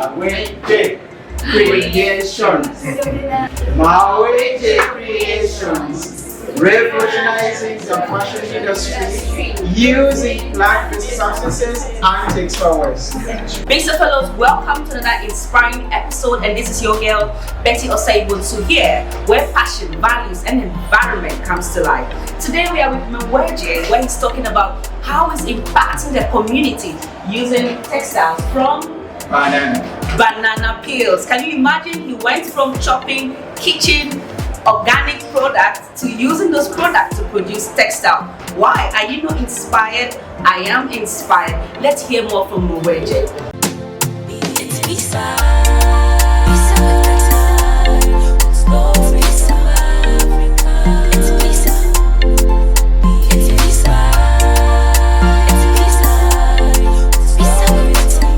Mawejje Creations. Mawejje Creations. Revolutionizing the fashion industry using plant-based substances and textile waste. Basic fellows, welcome to another inspiring episode, and this is your girl Betty Osaibunsu here, where passion, values, and environment comes to life. Today we are with Mawejje, where he's talking about how he's impacting the community using textiles from banana peels. Can you imagine? He went from chopping kitchen organic products to using those products to produce textile. Why? Are you not inspired? I am inspired. Let's hear more from Mawejje. It's Visa. Visa with the slow Visa. It's Visa. It's Visa. It's Visa. Visa with the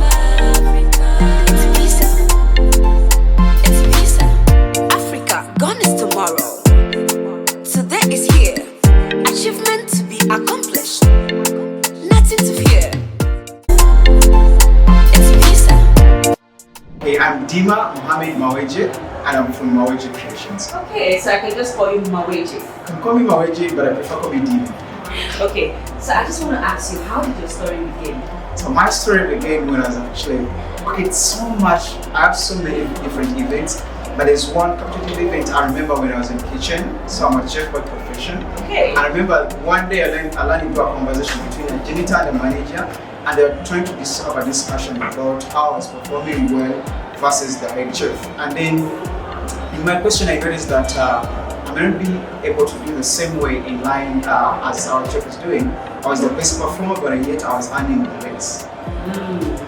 It's Visa. It's Visa. Africa, gone is tomorrow. Today is here. Achievement to be accomplished. Nothing to fear. It's Visa. Hey, I'm Dima Mohammed Mawejje, and I'm from Mawejje Creations. Okay, so I can just call you Mawejje. You can call me Mawejje, but I prefer call me Dima. Okay, so I just want to ask you, how did your story begin? So my story began when I was actually, it's so much, I have so many different events, but there's one competitive event I remember when I was in kitchen, so I'm a chef by profession. Okay. I remember one day I learned into a conversation between a janitor and a manager, and they were trying to have a discussion about how I was performing well versus the head chef. And then in my question I noticed that I may not be able to do the same way in line as our chef is doing. I was the best performer, but yet I was earning less.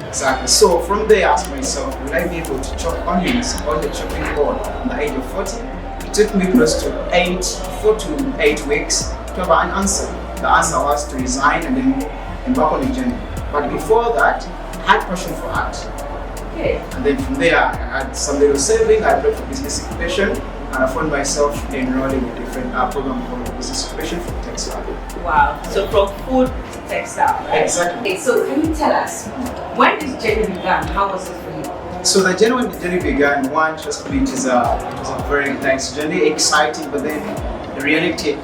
Exactly. So from there I asked myself, will I be able to chop onions on the chopping board at the age of 40? It took me close to 4 to 8 weeks to have an answer. The answer was to resign and then embark on the journey. But before that, I had passion for art. Okay. And then from there, I had some little saving. I applied for business incubation, and I found myself enrolling in a different program called business incubation for Textile. Wow. So from food to textile, right? Exactly. Okay, so can you tell us, when this journey began, how was it for you? So the journey began. One, trust me, it was a very nice journey, exciting, but then the reality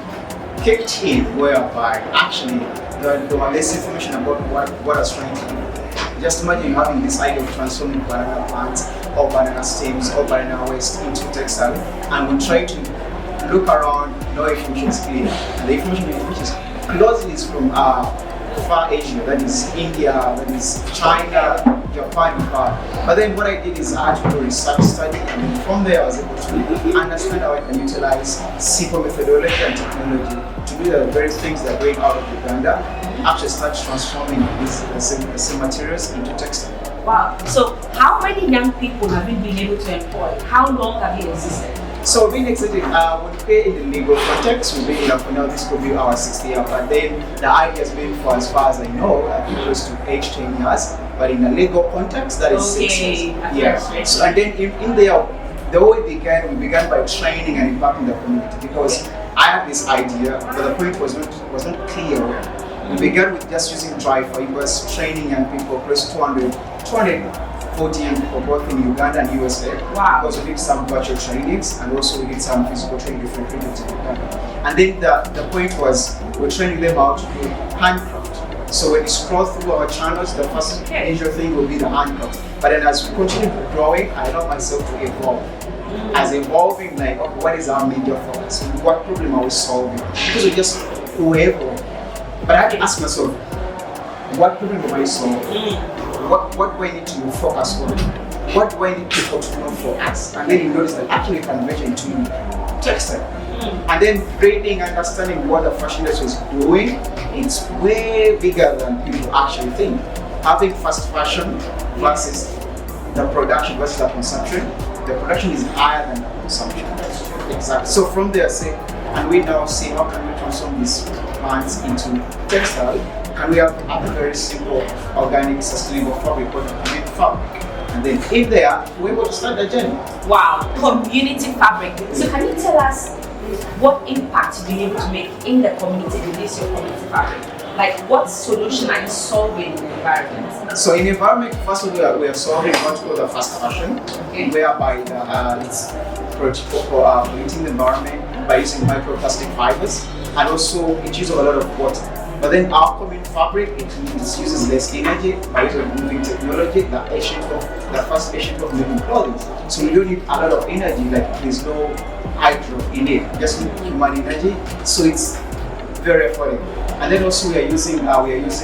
kicked in, whereby actually there was less information about what I was trying to do. Just imagine having this idea of transforming banana plants or banana stems or banana waste into textile, and we try to look around, no information is clear. And the information which is closely is from far Asia, that is India, that is China, Japan, But then what I did is I had to do research study, and then from there I was able to understand how I can utilize simple methodology and technology to do the very things that are going out of Uganda, actually start transforming these the same materials into textile. Wow. So how many young people have you been able to employ? How long have you existed? So being excited, when we in the legal context, we've been for now this could be our 6th year, but then the idea has been for as far as I know, I think close to 10 years, but in the legal context that is 6 years. Yeah. So, and then in there, the way we began by training and impacting the community, because I had this idea, but the point was not clear. We began with just using dry fibers, training young people, close to 240 young people both in Uganda and USA. Wow. Because we did some virtual trainings and also we did some physical training in different regions in Uganda. And then the point was we're training them how to do handcraft. So when you scroll through our channels, the first major thing will be the handcraft. But then as we continue growing, I allow myself to evolve. As evolving, like, okay, what is our major focus? What problem are we solving? Because we just whoever. But I had to ask myself, what problem am I solving? What do I need to focus on? What do I need people to know for us? And then you notice that actually can measure into textile. And then reading, understanding what the fashion industry is doing, it's way bigger than people actually think. Having fast fashion versus the production versus the consumption, the production is higher than the consumption. Exactly. So from there, and we now see how can we transform these plants into textile. And we have a very simple, organic, sustainable fabric called community fabric. And then in there, we're able to start the journey. Wow, community fabric. So can you tell us what impact you've been able to make in the community with this your community fabric? Like, what solution are you solving in the environment? So in the environment, first of all, we are solving what's called the fast fashion, Okay. whereby it's polluting the environment by using microplastic fibers, and also it uses a lot of water. But then our common fabric, it uses less energy by using moving technology, the first patient of living clothing. So we don't need a lot of energy, like there's no hydro in it, just human energy. So it's very affordable. And then also we are using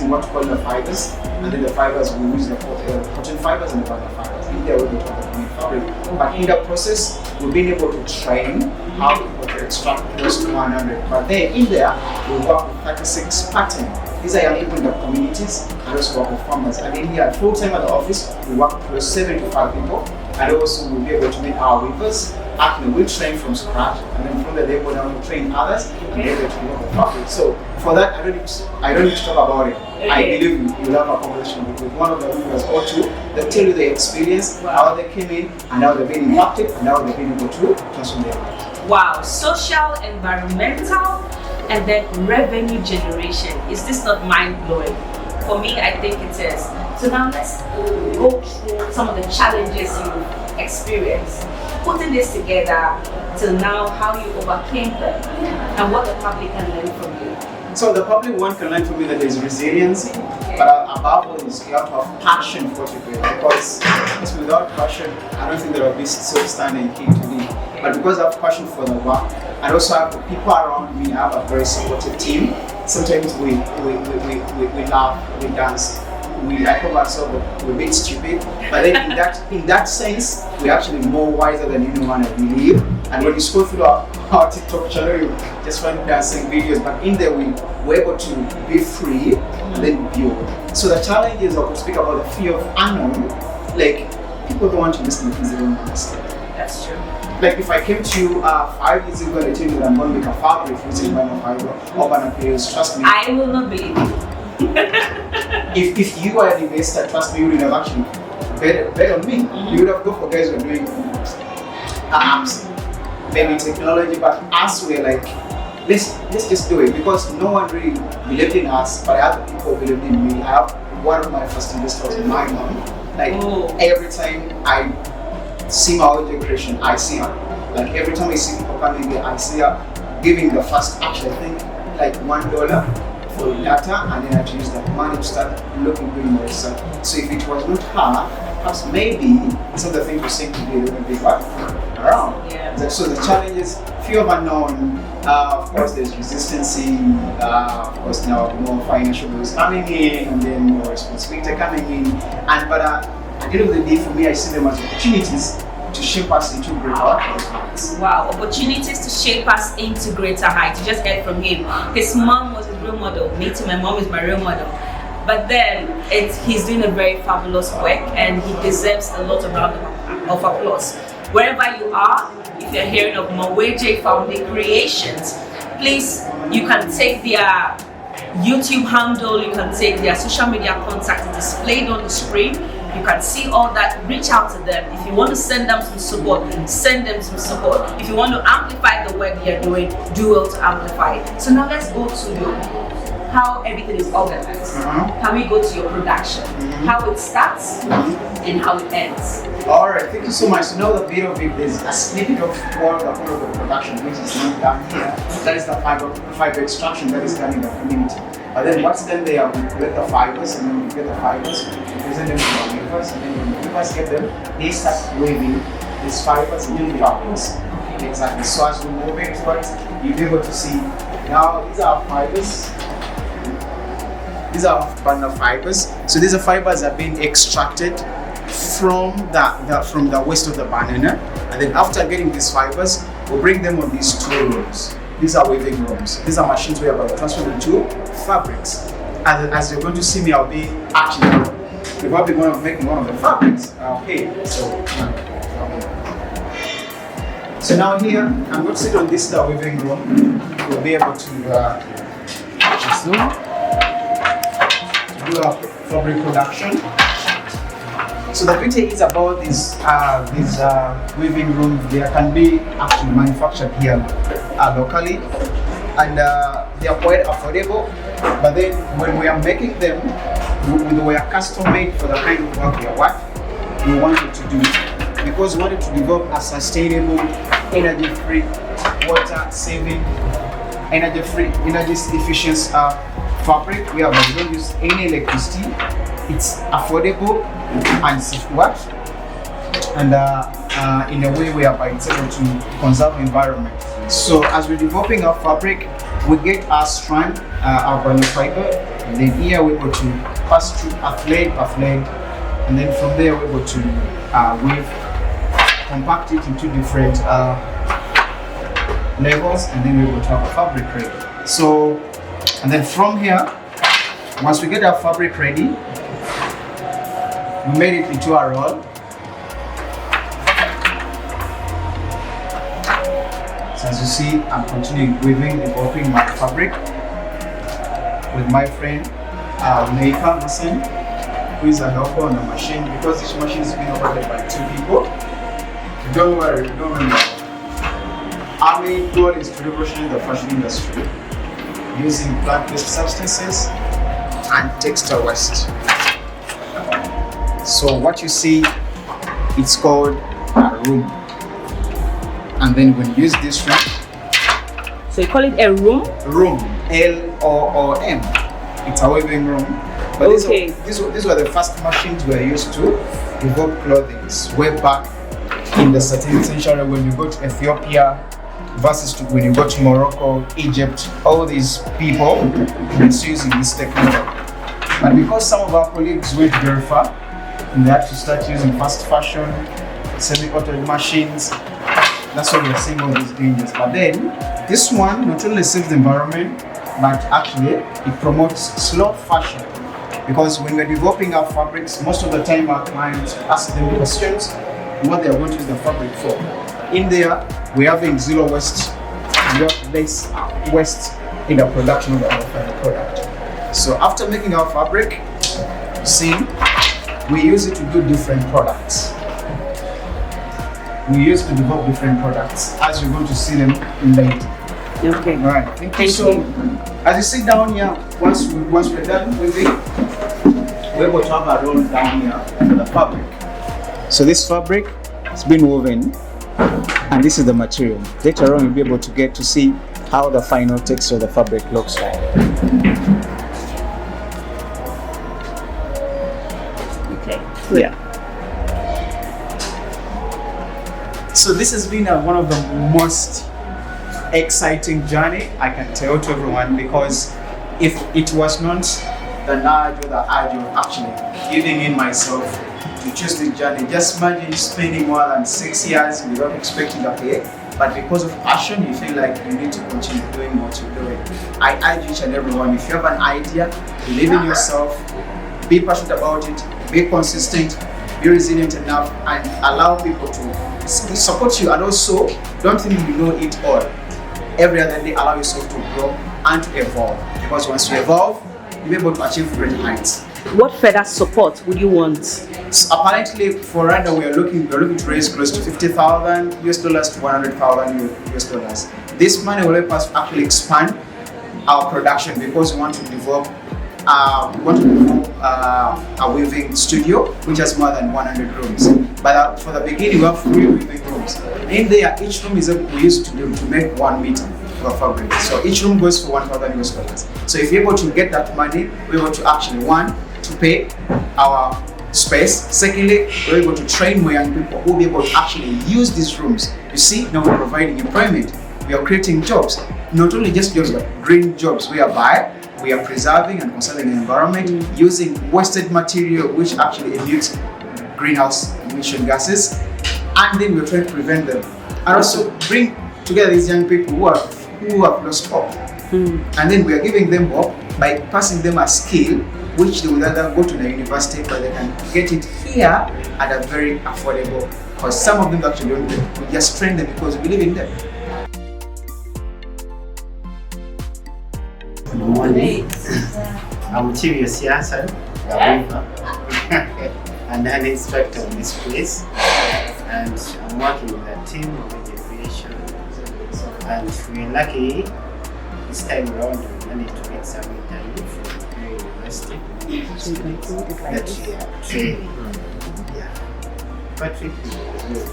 what we call the fibers, and then the fibers we use the cotton fibers and the banana fibers. In there we go to the common fabric. But in the process, we've been able to train how to extract close to 100. But then in there, we work with 36 patterns. These are young people in the communities and also work with farmers. And then here, full time at the office, we work with 75 people. And also we'll be able to make our weavers. Actually, we train from scratch, and then from the label down we train others and be able to make the fabric. So for that, I don't need to talk about it. Okay. I believe you'll have a conversation with one of the weavers or two. They'll tell you their experience, how they came in, and how they've been impacted, and how they've been able to transform their lives. Wow, social, environmental, and then revenue generation. Is this not mind-blowing? For me, I think it is. So now let's go through some of the challenges you experienced. Putting this together till now, how you overcame them, and what the public can learn from you. So the public one can learn from me that there's resilience, but above all is you have to have passion for what you do, because without passion, I don't think there will be still standing here today. But because I have passion for the work, and also have the people around me, I have a very supportive team. Sometimes we laugh, we dance. I call myself we're a bit stupid, but then in that sense, we're actually more wiser than anyone, I believe. And when you scroll through our TikTok channel, you just find dancing videos, but in there we're able to be free and then build. So the challenge is I could speak about the fear of unknown. Like, people don't want to listen to things they don't understand. That's true. Like if I came to you 5 years ago and I told you that I'm going to make a fabric using banana fiber or banana peels, trust me. I will not believe you. If you are an investor, trust me, you would have actually bet on me. You would have gone for guys who are doing apps, maybe technology, but us we're like, let's just do it, because no one really believed in us, but I have people believed in me. I have one of my first investors, my mom. Like every time I see Mawejje creation, I see her. Like every time I see people coming here, I see her giving the first action. I think like $1 for data, and then I had to use that money to start looking good in myself. So if it was not her, perhaps maybe some of the things we're saying today wouldn't be around. Yeah. So the challenge is fear of unknown. Of course, there's resistance. Of course, now more financial bills coming in, and then more responsibility coming in. But at the end of the day, for me, I see them as opportunities to shape us into greater heights. Wow, opportunities to shape us into greater heights. You just heard from him. His mom was his role model. Me too, my mom is my role model. But then he's doing a very fabulous work, and he deserves a lot of round of applause. Wherever you are, if you're hearing of Mawejje Founding Creations, please, you can take their YouTube handle, you can take their social media contact displayed on the screen. You can see all that, reach out to them. If you want to send them some support, send them some support. If you want to amplify the work they're doing, do well to amplify it. So now let's go to how everything is organized. Can we go to your production? How it starts and how it ends. Alright, thank you so much. So now the bit of it is a snippet of what the whole of the production, which is not done here. That is the fiber extraction that is done in the community. But then what's done there, we get the fibers, and then we get the fibers, we present them to the weavers, and then when the weavers get them, they start weaving these fibers into fabrics. Exactly. So as we move into it, you'll be able to see, now these are fibers. These are banana fibers. So these are fibers that are being extracted from the waste of the banana, and then after getting these fibers, we'll bring them on these tool rooms. These are weaving rooms. These are machines where we're transferring into fabrics. And as you're going to see me, I'll be actually probably going to make one of the fabrics. Okay, so now here I'm going to sit on this weaving room. We'll be able to do a fabric production. So the beauty is about these weaving rooms, they can be actually manufactured here locally. and they are quite affordable. But then when we are making them, we are custom made for the kind of work we wanted to do, because we wanted to develop a sustainable, energy-free, water-saving, energy efficient fabric. We don't use any electricity. It's affordable and secure, and in a way whereby it's able to conserve environment. So as we're developing our fabric, we get our strand, our vinyl fiber, and then here we're able to pass through a thread, and then from there we're able to weave, compact it into different levels, and then we're able to have a fabric ready. So, and then from here, once we get our fabric ready, we made it into a roll. So as you see, I'm continuing weaving, developing my fabric with my friend Neika Masen, who is a helper on the machine, because this machine is being operated by 2 people. Don't worry, don't worry. Our main goal is to revolutionize the fashion industry using plant-based substances and textile waste. So what you see, it's called a room. And then when you use this room, so you call it a room? Room, L-O-O-M. It's a weaving room. But okay. These were the first machines we used to develop clothing way back in the 13th century, when you go to Ethiopia versus when you go to Morocco, Egypt. All these people were using this technology. But because some of our colleagues went very far, and they had to start using fast fashion, semi-automated machines, that's why we're seeing all these dangers. But then, this one not only saves the environment, but actually it promotes slow fashion. Because when we're developing our fabrics, most of the time our clients ask them questions what they're going to use the fabric for. In there, we're having zero waste, less waste in the production of our final product. So after making our fabric, see, we use it to do different products. We use to develop different products, as you're going to see them later. Okay. All right. Thank you. So, as you sit down here, once we're done with it, we're going to have a roll down here for the fabric. So this fabric has been woven, and this is the material. Later on, you'll be able to get to see how the final texture of the fabric looks like. Okay. Yeah. So this has been one of the most exciting journey I can tell to everyone, because if it was not the nudge or the urge of actually giving in myself to choose this journey, just imagine spending more than 6 years without expecting a pay, but because of passion you feel like you need to continue doing what you're doing. I urge each and everyone, if you have an idea, believe in yourself, be passionate about it, be consistent, be resilient enough, and allow people to support you, and also don't think you know it all. Every other day allow yourself to grow and to evolve, because once you evolve, you'll be able to achieve great heights. What further support would you want? So apparently for right now we're looking to raise close to $50,000 US to $100,000 US. This money will help us actually expand our production, because we want to develop a weaving studio which has more than 100 rooms. But for the beginning, we have 3 weaving rooms. In there, each room we used to make 1 meter of fabric. So each room goes for $1,000 US. So if you're able to get that money, we're able to actually, 1, to pay our space. Secondly, we're able to train more young people who will be able to actually use these rooms. You see, now we're providing employment. We are creating jobs. Not only just jobs, but green jobs, whereby we are preserving and conserving the environment using wasted material which actually emits greenhouse emission gases, and then we're trying to prevent them, and also bring together these young people who have lost hope. And then we are giving them hope by passing them a skill which they will either go to the university, but they can get it here at a very affordable cost. Some of them actually don't. We just train them because we believe in them. Good morning. I'm Chivius Yasan, the weaver, and an instructor in this place. And I'm working with a team of education. And we're lucky this time around we managed to get some interview from the university. So you can put it like this. Yeah. Patrick is good.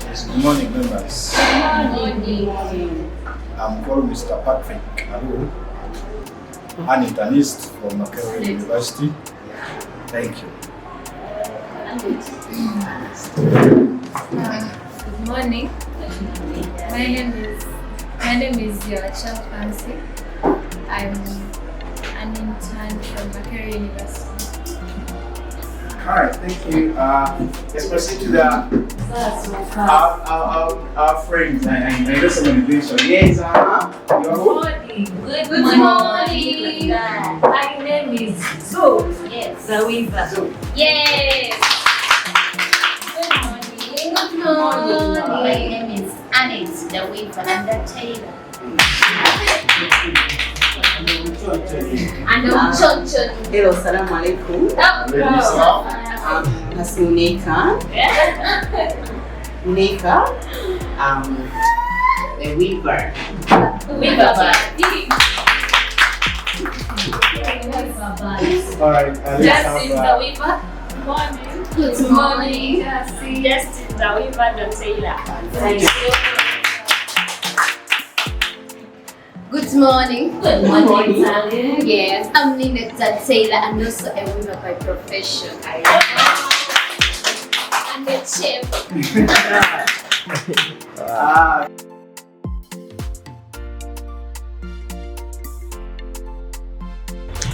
Yes, good morning, members. I'm called Mr. Patrick Aru, an internist from Mawejje University. Thank you. Good morning. My name is Yoachel Fancy. I'm an intern from Mawejje University. Alright, thank you. Let's proceed to our friends. I know someone doing so. Yes, Good morning. My name is Zo. Yes. Zawiva. Yes. Good morning. My name is Annette, the weaver and the tailor. And Hello, salam alaikum. That's Muneka. Muneka, the weaver. Alright, Justin the weaver. Good morning. Justin the weaver, the tailor. Thank you. Good morning. Good morning, darling. Yes, I'm Nina the tailor and also a weaver by profession. And a chef.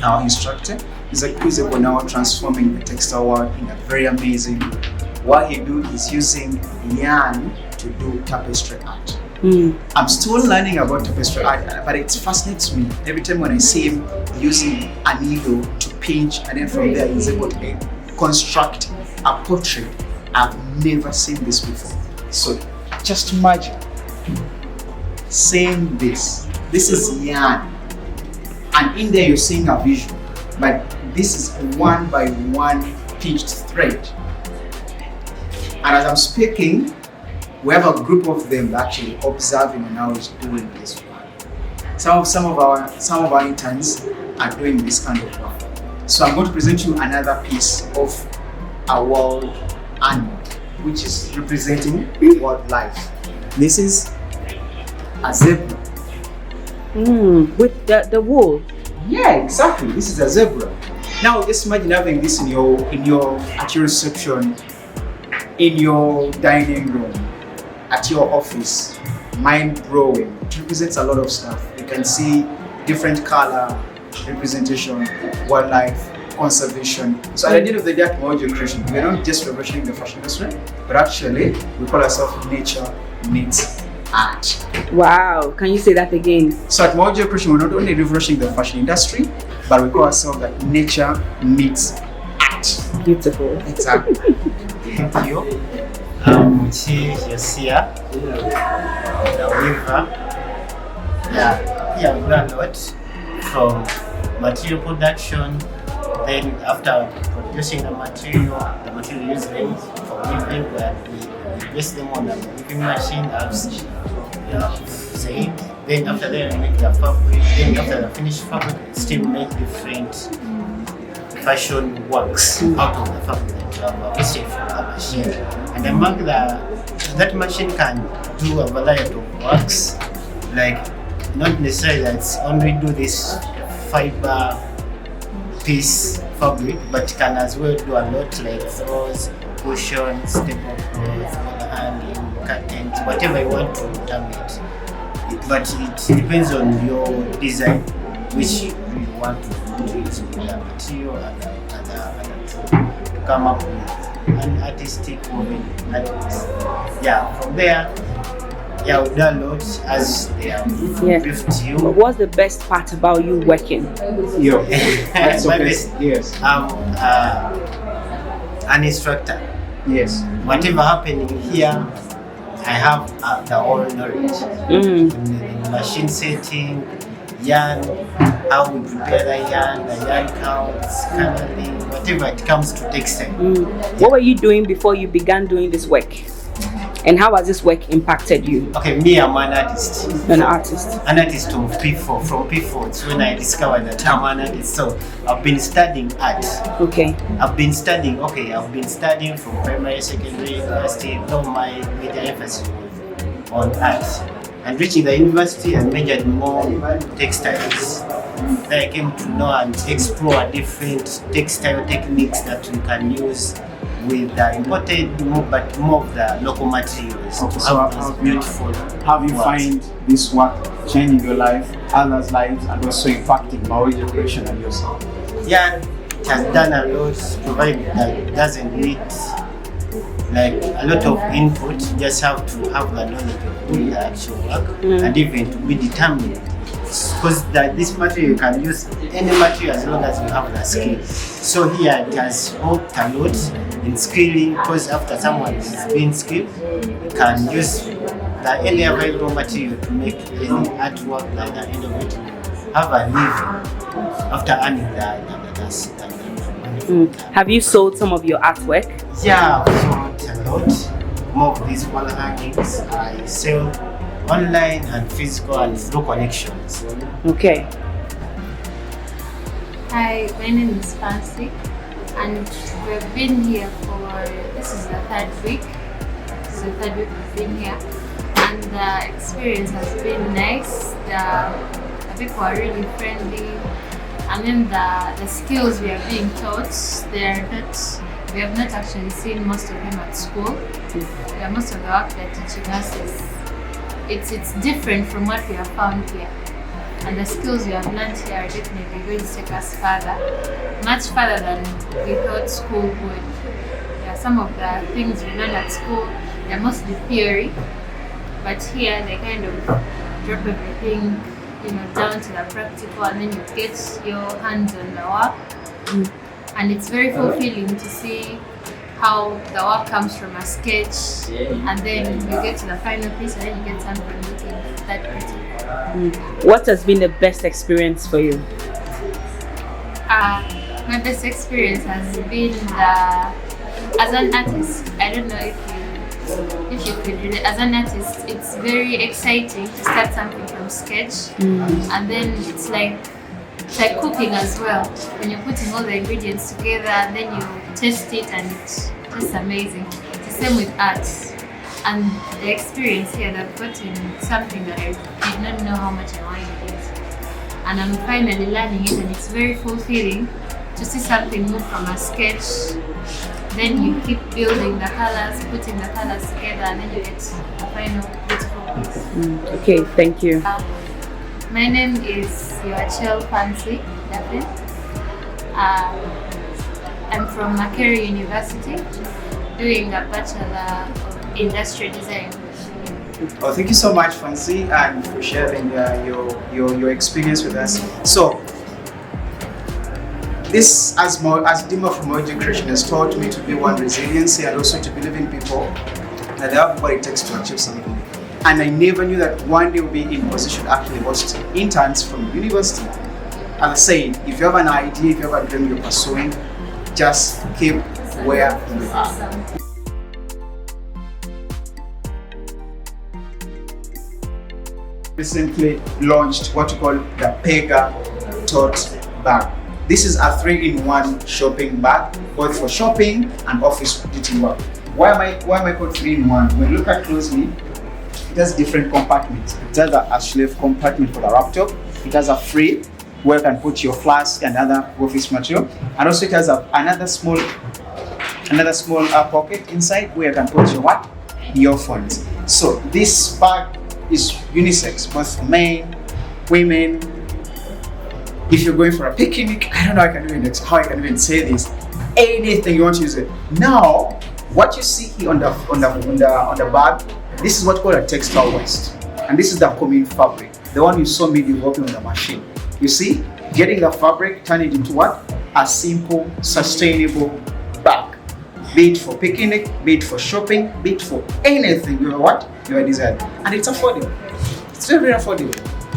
Our instructor is exquisite now transforming the textile world in a very amazing way. What he do is using yarn to do tapestry art. I'm still learning about tapestry art, but it fascinates me every time when I see him using a needle to pinch, and then from there he's able to construct a portrait. I've never seen this before. So just imagine seeing this. This is yarn, and in there you're seeing a vision, but this is one by one pinched thread. And as I'm speaking, we have a group of them actually observing and how he's doing this work. Some of our interns are doing this kind of work. So I'm going to present you another piece of a world animal, which is representing wildlife. This is a zebra. With the wool. Yeah, exactly. This is a zebra. Now just imagine having this at your reception, in your dining room, at your office. Mind blowing. It represents a lot of stuff. You can see different color representation, wildlife, conservation. So at the end of the day, at Mawejje Creation, we're not just revolutioning the fashion industry, but actually we call ourselves nature meets art. Wow, can you say that again? So at Mawejje Creation, we're not only revolutioning the fashion industry, but we call ourselves that nature meets art. Beautiful. Exactly. Thank you. I'm Yosia, the weaver. Yeah, we learn a lot from material production. Then after producing the material used them for weaving, where we place them on the weaving machine, as said. Then after that, we make the fabric. Then after the finished fabric, we still make different fashion works out of the fabric that you have harvested from the machine. And among that machine can do a variety of works, like not necessarily that it's only do this fiber piece fabric, but can as well do a lot like throws, cushions, tablecloths, wall hanging, curtains, whatever you want to term it. But it depends on your design, which you want to do it with the material and the tool to come up with an artistic woman. From there, we've done a lot as they have briefed you. What's the best part about you working? That's okay. Yes. An instructor. Yes. Whatever happening here, I have the whole knowledge. In the machine setting, yarn, how we prepare the yarn counts, canneling, whatever it comes to textile. What were you doing before you began doing this work? And how has this work impacted you? Okay, me, I'm an artist. An artist. An artist of P4. From P4, it's when I discovered that I'm an artist. So I've been studying art. Okay. I've been studying from primary, secondary, university, though my major emphasis was on art. And reaching the university, I majored more textiles. Then I came to know and explore different textile techniques that we can use with the imported, but more of the local materials to have those beautiful. Have you works. find this work changing your life, others' lives, and also impacting Mawejje creation and yourself? Yeah, it has done a lot, provided that it doesn't need like a lot of input. You just have to have the knowledge of doing the actual work and even to be determined. Because this material, you can use any material as long as you have the skill. So here it has helped a lot in skilling, because after someone is being skilled, you can use the any available material to make any artwork like the end of it, have a living after earning the Have you sold some of your artwork? Yeah, I've sold a lot. More of these wall hangings I sell online and physical and through connections. Okay. Hi, my name is Fancy, and we've been here for, this is the third week. This is the third week we've been here, and the experience has been nice. The people are really friendly, and then the skills we are being taught, we have not actually seen most of them at school. Most of the work they're teaching us it's different from what we have found here. And the skills we have learned here are definitely going to take us further, much further than we thought school would. Yeah, some of the things we learned at school, they're mostly theory, but here they kind of drop everything, down to the practical, and then you get your hands on the work. And it's very fulfilling to see how the work comes from a sketch, and then you get to the final piece, and then you get something looking that pretty. What has been the best experience for you? My best experience has been as an artist. I don't know if you could relate. As an artist, it's very exciting to start something from sketch, and then it's like cooking as well. When you're putting all the ingredients together, and then you taste it, and it's just amazing. It's the same with art. And the experience here, I've gotten something that I did not know how much I wanted it. And I'm finally learning it, and it's very fulfilling to see something move from a sketch. Then you keep building the colors, putting the colors together, and then you get a final beautiful piece. Okay, thank you. My name is Yoachel Fancy Daphne. I'm from Makere University, doing a Bachelor of Industrial Design. Oh, thank you so much, Fancy, and for sharing your experience with us. So, this, as Dima from Mawejje Creation, has taught me to be one resiliency and also to believe in people, that they have what it takes to achieve something. And I never knew that one day we'll be in position to actually host interns from university. As I said, if you have an idea, if you have a dream you're pursuing, just keep where you are. Recently launched what we call the Pega tote bag. This is a 3-in-1 shopping bag, both for shopping and office duty work. Why am I called 3-in-1? When you look at closely, it has different compartments. It has a slave compartment for the laptop. It has a free where you can put your flask and other office material, and also it has another small pocket inside where you can put your what? Your phones. So this bag is unisex, both men, women. If you're going for a picnic, I don't know how I can even say this. Anything you want to use it. Now, what you see here on the bag, this is what's called a textile waste, and this is the common fabric, the one you saw me developing on the machine. You see, getting the fabric, turn it into what? A simple, sustainable bag. Be it for picnic, be it for shopping, be it for anything you are designing, and it's affordable. It's very, very affordable.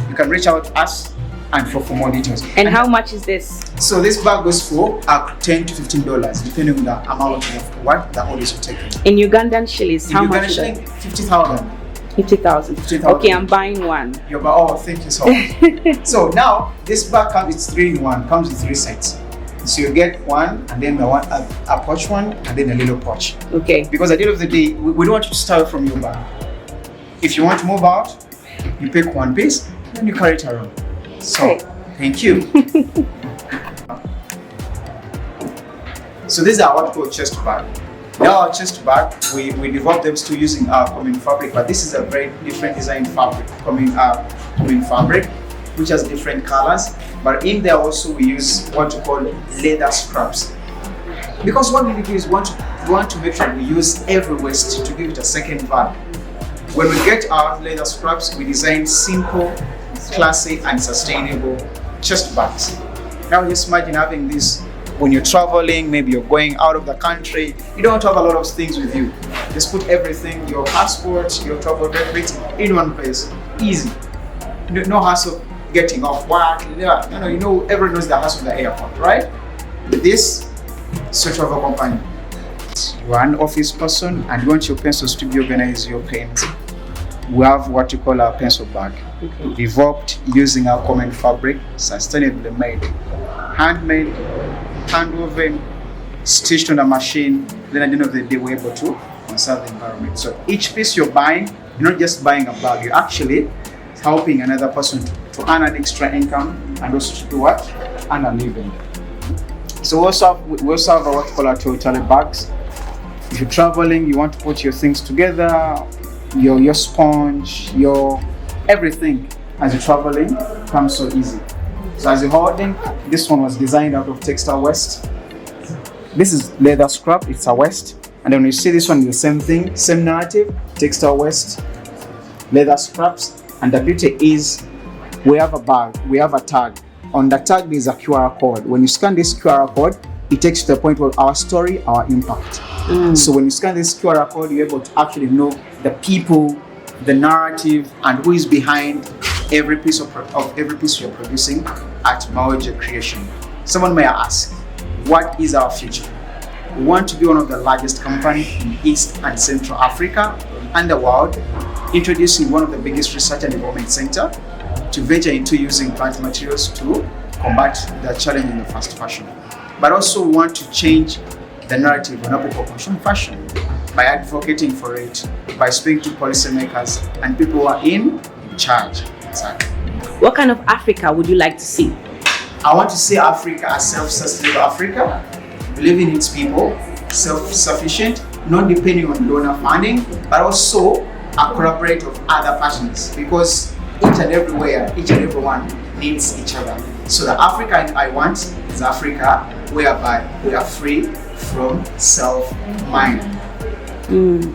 You can reach out to us and for more details. And how much is this? So this bag goes for $10 to $15, depending on the amount of what the orders are taking. In Ugandan shillings, how much is Ugandan that? 50,000. 50,000. 50,000. Okay, I'm buying one. Oh, thank you so much. So now this bag comes, it's 3-in-1, comes with 3 sets. So you get one, and then a pouch one, and then a little pouch. Okay. Because at the end of the day, we don't want you to start from your bag. If you want to move out, you pick one piece, then you carry it around. So, Okay. thank you. So these are what we call chest bag. Now our chest bag, we developed them still using our common fabric, but this is a very different design fabric, common fabric, which has different colors. But in there also we use what we call leather scraps. Because what we do is we want to make sure we use every waste to give it a second value. When we get our leather scraps, we design simple, classy and sustainable chest bags. Now just imagine having this when you're traveling, maybe you're going out of the country, you don't have a lot of things with you. Just put everything, your passport, your travel documents in one place. Easy. No hassle getting off work. Everyone knows the hassle of the airport, right? With this travel company, you are an office person and you want your pencils to be organized, your pens. We have what you call our pencil bag, developed using our common fabric, sustainably made, handmade, hand-woven, stitched on a machine. Then at the end of the day, we're able to conserve the environment. So each piece you're buying, you're not just buying a bag, you're actually helping another person to earn an extra income and also to do what? Earn a living. So we also have what we call our toilet bags. If you're traveling, you want to put your things together, your sponge, your everything as you're traveling comes so easy. So as you're holding, this one was designed out of textile waste. This is leather scrap, it's a waste. And then when you see this one, the same thing, same narrative, textile waste, leather scraps. And the beauty is we have a bag, we have a tag. On the tag there is a QR code. When you scan this QR code, it takes you to the point where our story, our impact. So when you scan this QR code, you're able to actually know the people, the narrative, and who is behind every piece of every piece you're producing at Mawejje Creation. Someone may ask, what is our future? We want to be one of the largest companies in East and Central Africa and the world, introducing one of the biggest research and development center to venture into using plant materials to combat the challenge in the fast fashion. But also we want to change the narrative on how people consume fashion by advocating for it, by speaking to policymakers and people who are in charge. Exactly. What kind of Africa would you like to see? I want to see Africa as self-sustainable Africa, believing in its people, self-sufficient, not depending on donor funding, but also a collaborative of other partners, because each and everyone needs each other. So the Africa I want is Africa whereby we are free from self-mind.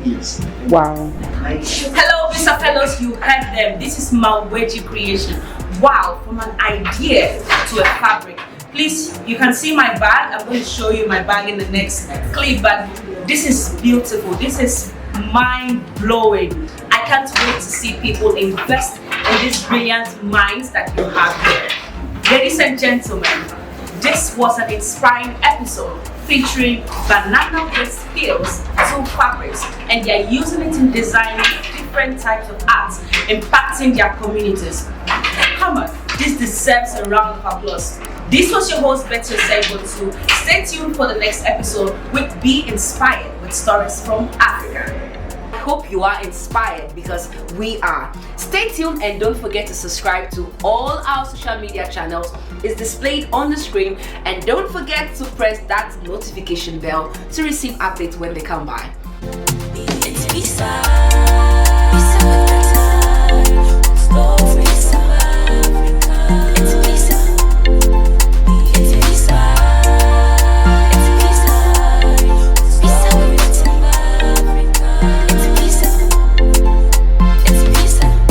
Yes. Wow. Hello, Mr. Fellows, you heard them. This is Mawejje Creation. Wow, from an idea to a fabric. Please, you can see my bag. I'm going to show you my bag in the next clip, but this is beautiful. This is mind-blowing. I can't wait to see people invest in these brilliant minds that you have here. Ladies and gentlemen, this was an inspiring episode featuring banana-based skills, two fabrics, and they're using it in designing different types of arts, impacting their communities. Come on, this deserves a round of applause. This was your host, Betty Oseibotu. Stay tuned for the next episode with Be Inspired with stories from Africa. I hope you are inspired because we are. Stay tuned and don't forget to subscribe to all our social media channels. It's displayed on the screen, and don't forget to press that notification bell to receive updates when they come by.